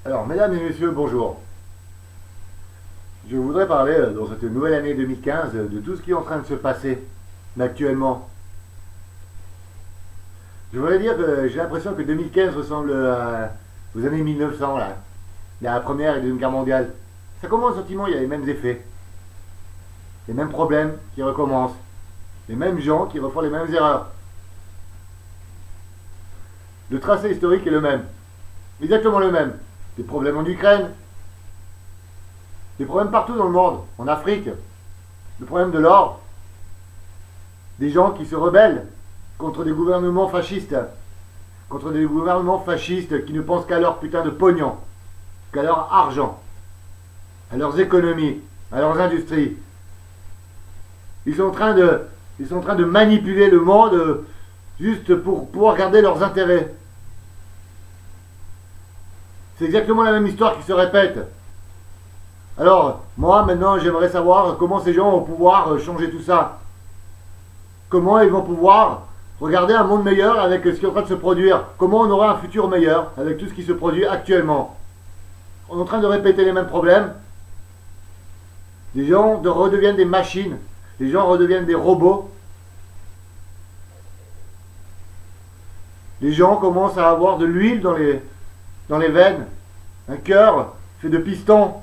Alors, mesdames et messieurs, bonjour. Je voudrais parler, dans cette nouvelle année 2015, de tout ce qui est en train de se passer actuellement. Je voudrais dire que j'ai l'impression que 2015 ressemble aux années 1900, là. La Première et Deuxième Guerre mondiale. Ça commence gentiment, il y a les mêmes effets. Les mêmes problèmes qui recommencent. Les mêmes gens qui refont les mêmes erreurs. Le tracé historique est le même. Exactement le même. Des problèmes en Ukraine. Des problèmes partout dans le monde. En Afrique. Le problème de l'or. Des gens qui se rebellent contre des gouvernements fascistes. Contre des gouvernements fascistes qui ne pensent qu'à leur putain de pognon. Qu'à leur argent. À leurs économies. À leurs industries. Ils sont en train de manipuler le monde juste pour pouvoir garder leurs intérêts. C'est exactement la même histoire qui se répète. Alors, moi, maintenant, j'aimerais savoir comment ces gens vont pouvoir changer tout ça. Comment ils vont pouvoir regarder un monde meilleur avec ce qui est en train de se produire. Comment on aura un futur meilleur avec tout ce qui se produit actuellement. On est en train de répéter les mêmes problèmes. Les gens redeviennent des machines. Les gens redeviennent des robots. Les gens commencent à avoir de l'huile dans les veines. Un cœur fait de pistons.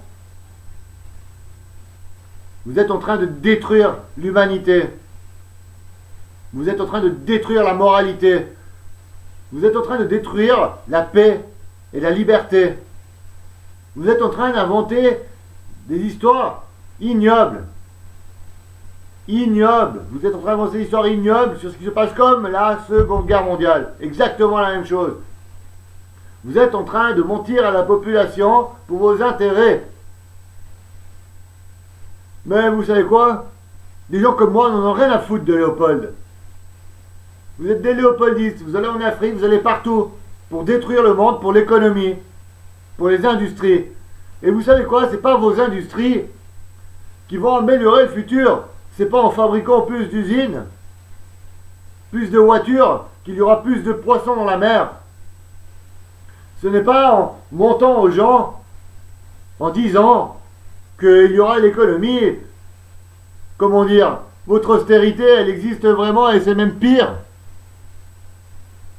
Vous êtes en train de détruire l'humanité. Vous êtes en train de détruire la moralité. Vous êtes en train de détruire la paix et la liberté. Vous êtes en train d'inventer des histoires ignobles. Ignobles. Vous êtes en train d'inventer des histoires ignobles sur ce qui se passe comme la Seconde Guerre mondiale. Exactement la même chose. Vous êtes en train de mentir à la population pour vos intérêts. Mais vous savez quoi? Des gens comme moi n'en ont rien à foutre de Léopold. Vous êtes des léopoldistes. Vous allez en Afrique, vous allez partout. Pour détruire le monde, pour l'économie. Pour les industries. Et vous savez quoi? C'est pas vos industries qui vont améliorer le futur. C'est pas en fabriquant plus d'usines, plus de voitures, qu'il y aura plus de poissons dans la mer. Ce n'est pas en montant aux gens, en disant qu'il y aura l'économie, comment dire, votre austérité, elle existe vraiment et c'est même pire.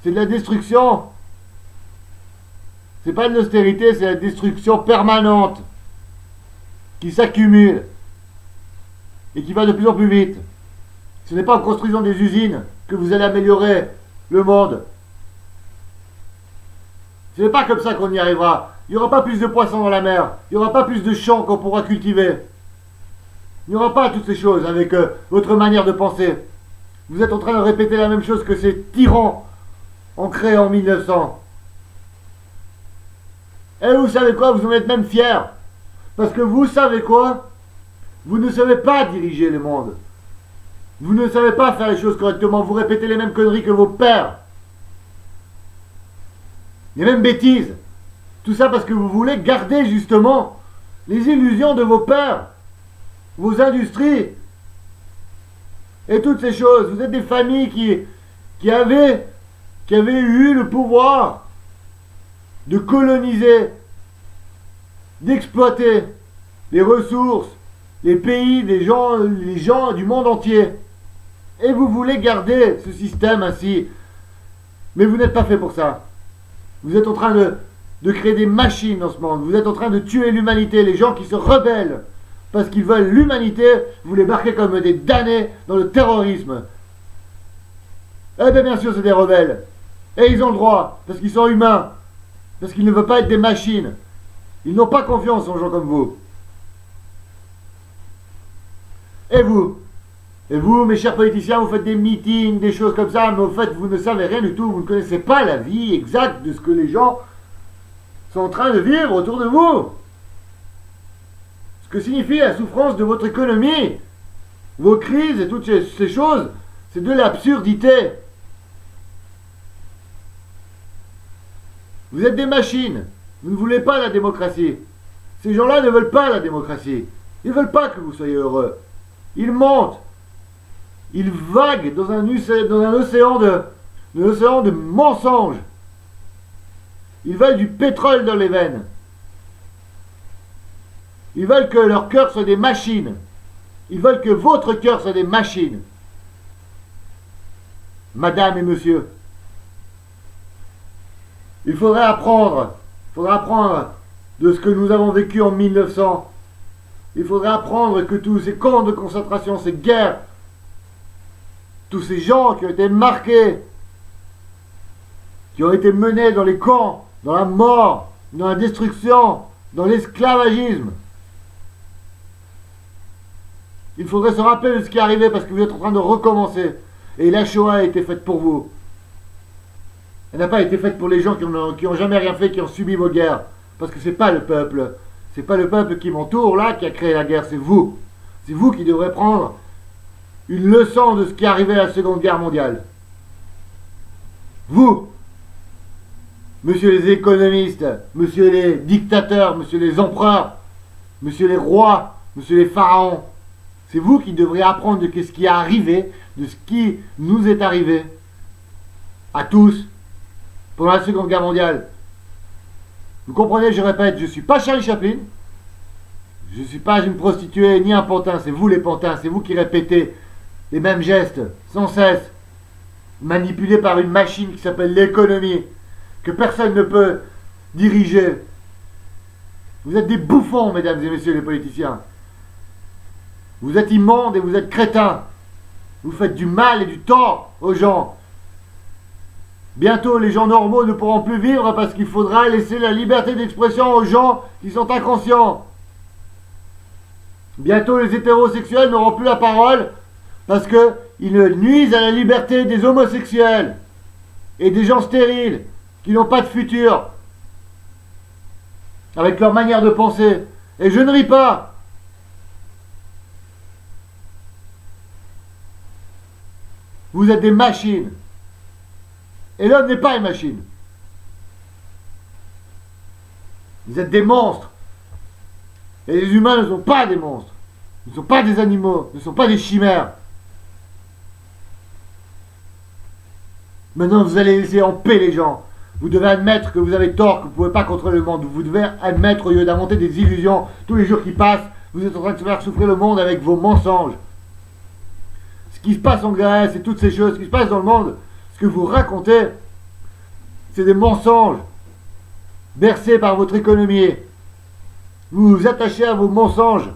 C'est de la destruction. C'est pas de l'austérité, c'est la destruction permanente qui s'accumule et qui va de plus en plus vite. Ce n'est pas en construisant des usines que vous allez améliorer le monde. Ce n'est pas comme ça qu'on y arrivera. Il n'y aura pas plus de poissons dans la mer. Il n'y aura pas plus de champs qu'on pourra cultiver. Il n'y aura pas toutes ces choses avec votre manière de penser. Vous êtes en train de répéter la même chose que ces tyrans ont créé en 1900. Et vous savez quoi? Vous en êtes même fiers. Parce que vous savez quoi? Vous ne savez pas diriger le monde. Vous ne savez pas faire les choses correctement. Vous répétez les mêmes conneries que vos pères. Les mêmes bêtises. Tout ça parce que vous voulez garder justement les illusions de vos pères. Vos industries. Et toutes ces choses. Vous êtes des familles qui avaient eu le pouvoir de coloniser, d'exploiter les ressources, les pays, les gens du monde entier. Et vous voulez garder ce système ainsi. Mais vous n'êtes pas fait pour ça. Vous êtes en train de créer des machines dans ce monde. Vous êtes en train de tuer l'humanité. Les gens qui se rebellent parce qu'ils veulent l'humanité, vous les marquez comme des damnés dans le terrorisme. Eh bien sûr, c'est des rebelles. Et ils ont le droit, parce qu'ils sont humains. Parce qu'ils ne veulent pas être des machines. Ils n'ont pas confiance en gens comme vous. Et vous, mes chers politiciens, vous faites des meetings, des choses comme ça, mais au fait, vous ne savez rien du tout. Vous ne connaissez pas la vie exacte de ce que les gens sont en train de vivre autour de vous. Ce que signifie la souffrance de votre économie, vos crises et toutes ces choses, c'est de l'absurdité. Vous êtes des machines. Vous ne voulez pas la démocratie. Ces gens-là ne veulent pas la démocratie. Ils ne veulent pas que vous soyez heureux. Ils mentent. Ils vaguent dans un océan de mensonges. Ils veulent du pétrole dans les veines. Ils veulent que leur cœur soit des machines. Ils veulent que votre cœur soit des machines. Madame et monsieur, il faudrait apprendre de ce que nous avons vécu en 1900. Il faudrait apprendre que tous ces camps de concentration, ces guerres, tous ces gens qui ont été marqués, qui ont été menés dans les camps, dans la mort, dans la destruction, dans l'esclavagisme. Il faudrait se rappeler de ce qui est arrivé parce que vous êtes en train de recommencer. Et la Shoah a été faite pour vous. Elle n'a pas été faite pour les gens qui ont jamais rien fait, qui ont subi vos guerres. Parce que c'est pas le peuple. C'est pas le peuple qui m'entoure là qui a créé la guerre, c'est vous. C'est vous qui devrez prendre une leçon de ce qui est arrivé à la Seconde Guerre mondiale. Vous, monsieur les économistes, monsieur les dictateurs, monsieur les empereurs, monsieur les rois, monsieur les pharaons, c'est vous qui devrez apprendre de ce qui est arrivé, de ce qui nous est arrivé à tous pendant la Seconde Guerre mondiale. Vous comprenez, je répète, je ne suis pas Charlie Chaplin, je ne suis pas une prostituée ni un pantin, c'est vous les pantins, c'est vous qui répétez les mêmes gestes sans cesse, manipulés par une machine qui s'appelle l'économie, que personne ne peut diriger. Vous êtes des bouffons, mesdames et messieurs les politiciens. Vous êtes immondes et vous êtes crétins. Vous faites du mal et du tort aux gens. Bientôt, les gens normaux ne pourront plus vivre parce qu'il faudra laisser la liberté d'expression aux gens qui sont inconscients. Bientôt, les hétérosexuels n'auront plus la parole parce qu'ils nuisent à la liberté des homosexuels et des gens stériles qui n'ont pas de futur avec leur manière de penser. Et je ne ris pas. Vous êtes des machines. Et l'homme n'est pas une machine. Vous êtes des monstres. Et les humains ne sont pas des monstres. Ils ne sont pas des animaux. Ils ne sont pas des chimères. Maintenant, vous allez laisser en paix les gens. Vous devez admettre que vous avez tort, que vous ne pouvez pas contrôler le monde. Vous devez admettre, au lieu d'inventer des illusions, tous les jours qui passent, vous êtes en train de faire souffrir le monde avec vos mensonges. Ce qui se passe en Grèce et toutes ces choses, ce qui se passe dans le monde, ce que vous racontez, c'est des mensonges bercés par votre économie. Vous vous attachez à vos mensonges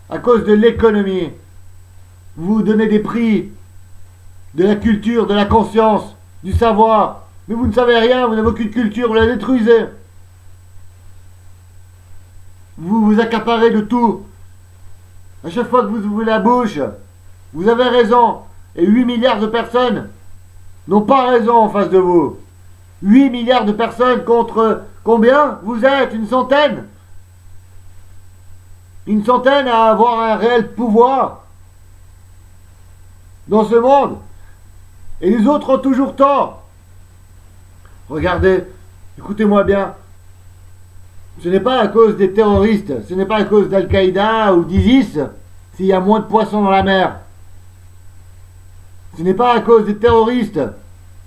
à cause de l'économie. Vous vous donnez des prix de la culture, de la conscience, du savoir. Mais vous ne savez rien, vous n'avez aucune culture, vous la détruisez. Vous vous accaparez de tout. À chaque fois que vous ouvrez la bouche, vous avez raison. Et 8 milliards de personnes n'ont pas raison en face de vous. 8 milliards de personnes contre combien? Vous êtes une centaine. Une centaine à avoir un réel pouvoir dans ce monde. Et les autres ont toujours tort. Regardez, écoutez-moi bien. Ce n'est pas à cause des terroristes, ce n'est pas à cause d'Al-Qaïda ou d'ISIS s'il y a moins de poissons dans la mer. Ce n'est pas à cause des terroristes,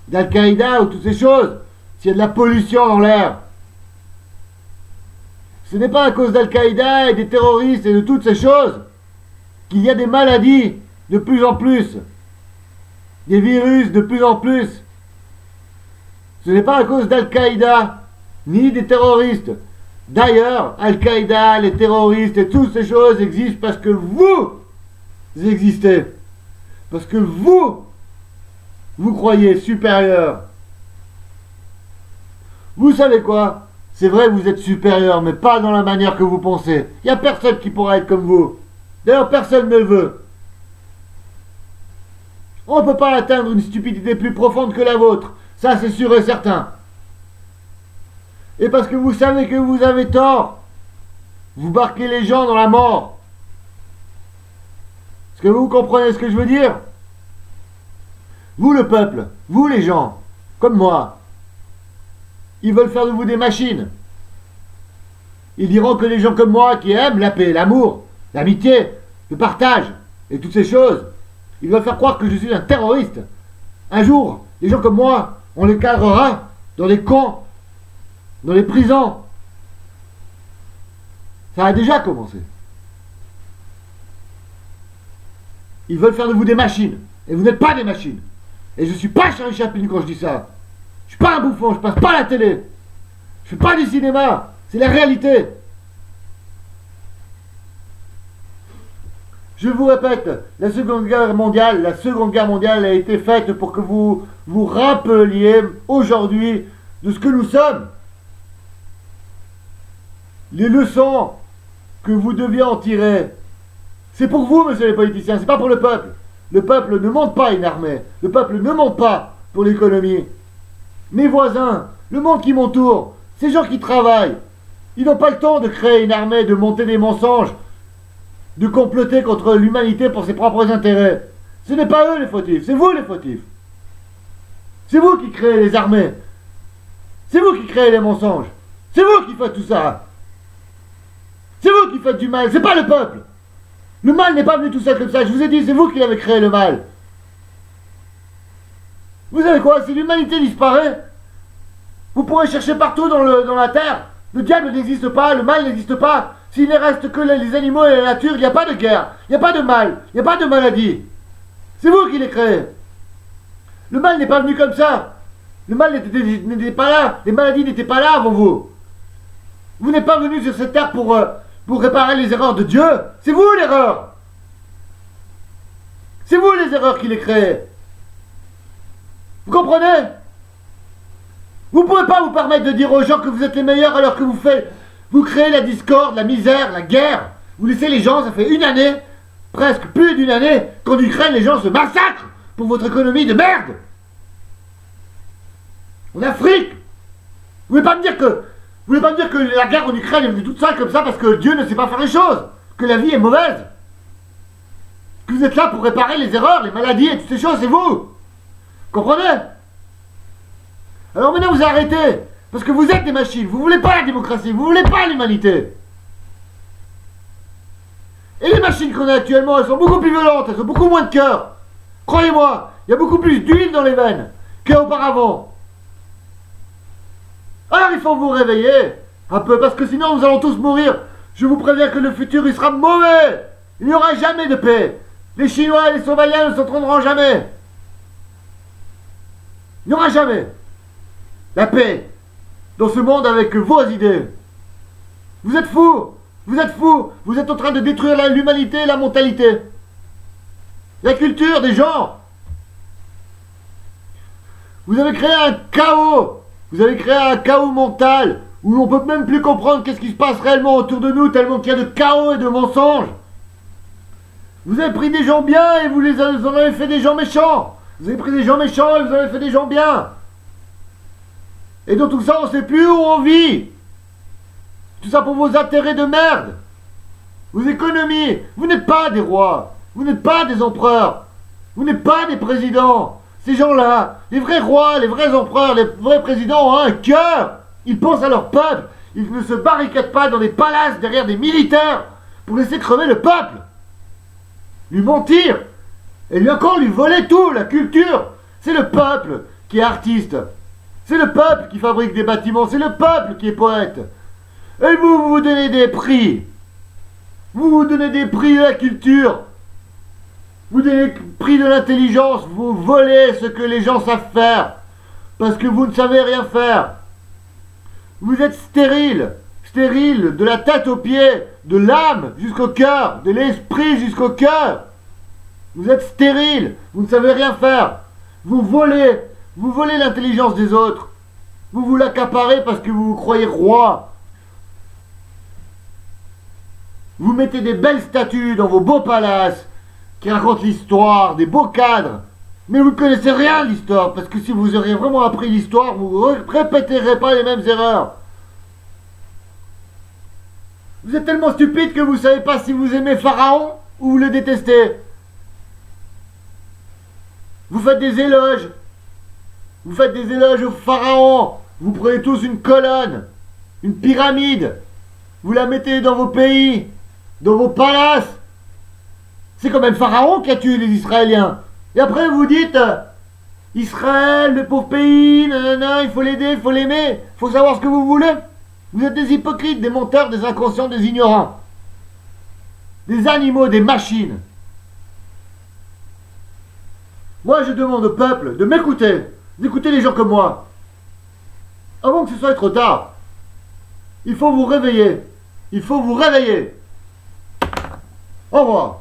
d'Al-Qaïda ou toutes ces choses, s'il y a de la pollution dans l'air. Ce n'est pas à cause d'Al-Qaïda et des terroristes et de toutes ces choses qu'il y a des maladies de plus en plus, des virus de plus en plus. Ce n'est pas à cause d'Al-Qaïda ni des terroristes. D'ailleurs, Al-Qaïda, les terroristes et toutes ces choses existent parce que vous existez. Parce que vous croyez supérieur. Vous savez quoi? C'est vrai, vous êtes supérieur, mais pas dans la manière que vous pensez. Il n'y a personne qui pourra être comme vous. D'ailleurs, personne ne le veut. On ne peut pas atteindre une stupidité plus profonde que la vôtre. Ça, c'est sûr et certain. Et parce que vous savez que vous avez tort, vous barquez les gens dans la mort. Est-ce que vous comprenez ce que je veux dire? Vous, le peuple, vous, les gens, comme moi, ils veulent faire de vous des machines. Ils diront que les gens comme moi, qui aiment la paix, l'amour, l'amitié, le partage, et toutes ces choses, ils veulent faire croire que je suis un terroriste. Un jour, les gens comme moi, on les cadrera dans des camps, dans les prisons. Ça a déjà commencé. Ils veulent faire de vous des machines. Et vous n'êtes pas des machines. Et je suis pas Charlie Chaplin quand je dis ça. Je suis pas un bouffon, je passe pas à la télé. Je fais pas du cinéma. C'est la réalité. Je vous répète, la Seconde Guerre mondiale a été faite pour que vous vous rappeliez aujourd'hui de ce que nous sommes. Les leçons que vous deviez en tirer. C'est pour vous, monsieur les politiciens, c'est pas pour le peuple. Le peuple ne monte pas une armée. Le peuple ne monte pas pour l'économie. Mes voisins, le monde qui m'entoure, ces gens qui travaillent, ils n'ont pas le temps de créer une armée, de monter des mensonges, de comploter contre l'humanité pour ses propres intérêts. Ce n'est pas eux les fautifs, c'est vous les fautifs. C'est vous qui créez les armées. C'est vous qui créez les mensonges. C'est vous qui faites tout ça. C'est vous qui faites du mal, c'est pas le peuple. Le mal n'est pas venu tout seul comme ça, je vous ai dit, c'est vous qui l'avez créé le mal. Vous savez quoi, si l'humanité disparaît, vous pourrez chercher partout dans la terre. Le diable n'existe pas, le mal n'existe pas. S'il ne reste que les animaux et la nature, il n'y a pas de guerre, il n'y a pas de mal, il n'y a pas de maladie. C'est vous qui les créez. Le mal n'est pas venu comme ça. Le mal n'était pas là, les maladies n'étaient pas là avant vous. Vous n'êtes pas venu sur cette terre pour réparer les erreurs de Dieu. C'est vous l'erreur. C'est vous les erreurs qui les créez. Vous comprenez? Vous ne pouvez pas vous permettre de dire aux gens que vous êtes les meilleurs alors que vous créez la discorde, la misère, la guerre. Vous laissez les gens, ça fait une année, presque plus d'une année, qu'en Ukraine les gens se massacrent pour votre économie de merde. En Afrique. Vous voulez pas me dire que la guerre en Ukraine est venue toute seule comme ça parce que Dieu ne sait pas faire les choses, que la vie est mauvaise, que vous êtes là pour réparer les erreurs, les maladies et toutes ces choses, c'est vous. Comprenez? Alors maintenant vous arrêtez, parce que vous êtes des machines, vous voulez pas la démocratie, vous voulez pas l'humanité. Et les machines qu'on a actuellement, elles sont beaucoup plus violentes, elles ont beaucoup moins de cœur. Croyez-moi, il y a beaucoup plus d'huile dans les veines qu'auparavant. Alors il faut vous réveiller un peu, parce que sinon nous allons tous mourir. Je vous préviens que le futur il sera mauvais. Il n'y aura jamais de paix. Les Chinois et les Somaliens ne s'entendront jamais. Il n'y aura jamais la paix dans ce monde avec vos idées. Vous êtes fous. Vous êtes fous. Vous êtes en train de détruire l'humanité et la mentalité. La culture des gens. Vous avez créé un chaos. Vous avez créé un chaos mental où on ne peut même plus comprendre qu'est-ce qui se passe réellement autour de nous tellement qu'il y a de chaos et de mensonges. Vous avez pris des gens bien et vous en avez fait des gens méchants. Vous avez pris des gens méchants et vous avez fait des gens bien. Et dans tout ça, on ne sait plus où on vit. Tout ça pour vos intérêts de merde. Vos économies. Vous n'êtes pas des rois. Vous n'êtes pas des empereurs. Vous n'êtes pas des présidents. Ces gens-là, les vrais rois, les vrais empereurs, les vrais présidents ont un cœur. Ils pensent à leur peuple. Ils ne se barricadent pas dans des palaces derrière des militaires pour laisser crever le peuple. Lui mentir. Et lui encore lui voler tout, la culture. C'est le peuple qui est artiste. C'est le peuple qui fabrique des bâtiments. C'est le peuple qui est poète. Et vous donnez des prix. Vous donnez des prix de la culture. Vous donnez des prix de l'intelligence. Vous volez ce que les gens savent faire. Parce que vous ne savez rien faire. Vous êtes stérile. Stérile de la tête aux pieds. De l'âme jusqu'au cœur. De l'esprit jusqu'au cœur. Vous êtes stérile. Vous ne savez rien faire. Vous volez. Vous volez l'intelligence des autres. Vous vous l'accaparez parce que vous vous croyez roi. Vous mettez des belles statues dans vos beaux palaces qui racontent l'histoire, des beaux cadres. Mais vous ne connaissez rien de l'histoire, parce que si vous auriez vraiment appris l'histoire, vous ne répéterez pas les mêmes erreurs. Vous êtes tellement stupide que vous ne savez pas si vous aimez Pharaon ou vous le détestez. Vous faites des éloges. Vous faites des éloges au Pharaon. Vous prenez tous une colonne, une pyramide. Vous la mettez dans vos pays, dans vos palaces. C'est quand même Pharaon qui a tué les Israéliens. Et après vous dites, Israël, le pauvre pays, nanana, il faut l'aider, il faut l'aimer, il faut savoir ce que vous voulez. Vous êtes des hypocrites, des menteurs, des inconscients, des ignorants. Des animaux, des machines. Moi, je demande au peuple de m'écouter, d'écouter les gens comme moi. Avant que ce soit trop tard. Il faut vous réveiller. Il faut vous réveiller. Au revoir.